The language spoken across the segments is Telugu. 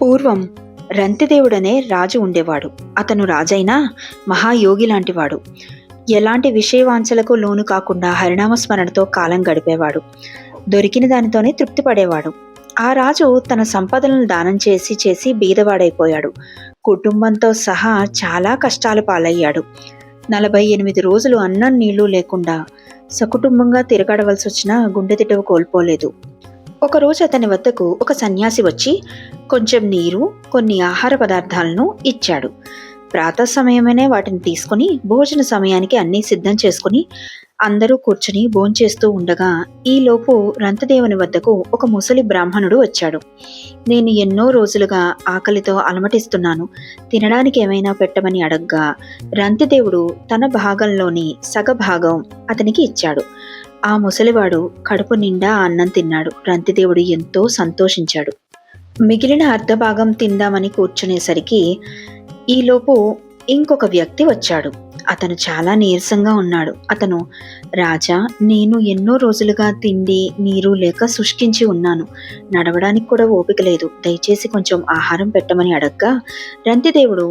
పూర్వం రంతిదేవుడనే రాజు ఉండేవాడు. అతను రాజైనా మహాయోగి లాంటివాడు. ఎలాంటి విషయవాంఛలకు లోను కాకుండా హరినామస్మరణతో కాలం గడిపేవాడు. దొరికిన దానితోనే తృప్తి పడేవాడు. ఆ రాజు తన సంపదలను దానం చేసి చేసి బీదవాడైపోయాడు. కుటుంబంతో సహా చాలా కష్టాల పాలయ్యాడు. 48 రోజులు అన్నం నీళ్లు లేకుండా సకుటుంబంగా తిరగడవలసి వచ్చినా గుండె తిటవ కోల్పోలేదు. ఒకరోజు అతని వద్దకు ఒక సన్యాసి వచ్చి కొంచెం నీరు, కొన్ని ఆహార పదార్థాలను ఇచ్చాడు. ప్రాతः సమయమనే వాటిని తీసుకుని భోజన సమయానికి అన్నీ సిద్ధం చేసుకుని అందరూ కూర్చుని భోంచేస్తూ ఉండగా ఈలోపు రంతదేవుని వద్దకు ఒక ముసలి బ్రాహ్మణుడు వచ్చాడు. నేను ఎన్నో రోజులుగా ఆకలితో అలమటిస్తున్నాను, తినడానికి ఏమైనా పెట్టమని అడగ్గా రంతిదేవుడు తన భాగంలోని సగభాగం అతనికి ఇచ్చాడు. ఆ ముసలివాడు కడుపు నిండా అన్నం తిన్నాడు. రంతిదేవుడు ఎంతో సంతోషించాడు. మిగిలిన అర్ధభాగం తిందామని కూర్చునేసరికి ఈలోపు ఇంకొక వ్యక్తి వచ్చాడు. అతను చాలా నీరసంగా ఉన్నాడు. అతను, రాజా, నేను ఎన్నో రోజులుగా తిండి నీరు లేక శుష్కించి ఉన్నాను. నడవడానికి కూడా ఓపిక లేదు. దయచేసి కొంచెం ఆహారం పెట్టమని అడగ్గా రంతిదేవుడు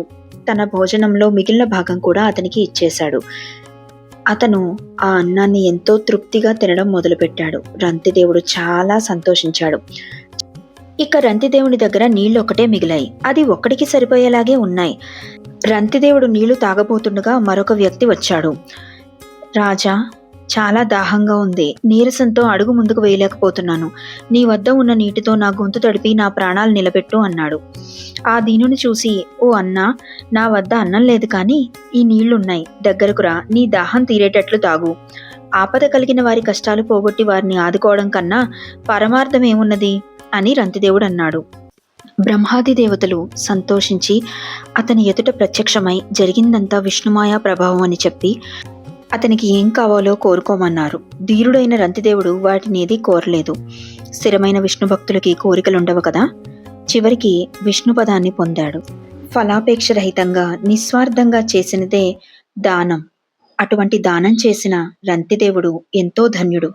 తన భోజనంలో మిగిలిన భాగం కూడా అతనికి ఇచ్చేశాడు. అతను ఆ అన్నాన్ని ఎంతో తృప్తిగా తినడం మొదలుపెట్టాడు. రంతిదేవుడు చాలా సంతోషించాడు. ఇక రంతిదేవుని దగ్గర నీళ్లు ఒకటే మిగిలాయి. అది ఒక్కడికి సరిపోయేలాగే ఉన్నాయి. రంతిదేవుడు నీళ్లు తాగబోతుండగా మరొక వ్యక్తి వచ్చాడు. రాజా, చాలా దాహంగా ఉంది. నీరసంతో అడుగు ముందుకు వేయలేకపోతున్నాను. నీ వద్ద ఉన్న నీటితో నా గొంతు తడిపి నా ప్రాణాలు నిలబెట్టు అన్నాడు. ఆ దీనుని చూసి, ఓ అన్నా, నా వద్ద అన్నం లేదు, కానీ ఈ నీళ్లున్నాయి, దగ్గరకు రా, నీ దాహం తీరేటట్లు తాగు. ఆపద కలిగిన వారి కష్టాలు పోగొట్టి వారిని ఆదుకోవడం కన్నా పరమార్థం ఏమున్నది అని రంతిదేవుడు అన్నాడు. బ్రహ్మాది దేవతలు సంతోషించి అతని ఎదుట ప్రత్యక్షమై జరిగిందంతా విష్ణుమాయా ప్రభావం అని చెప్పి అతనికి ఏం కావాలో కోరుకోమన్నారు. ధీరుడైన రంతిదేవుడు వాటినేది కోరలేదు. స్థిరమైన విష్ణు భక్తులకి కోరికలుండవు కదా. చివరికి విష్ణుపదాన్ని పొందాడు. ఫలాపేక్ష రహితంగా నిస్వార్థంగా చేసినదే దానం. అటువంటి దానం చేసిన రంతిదేవుడు ఎంతో ధన్యుడు.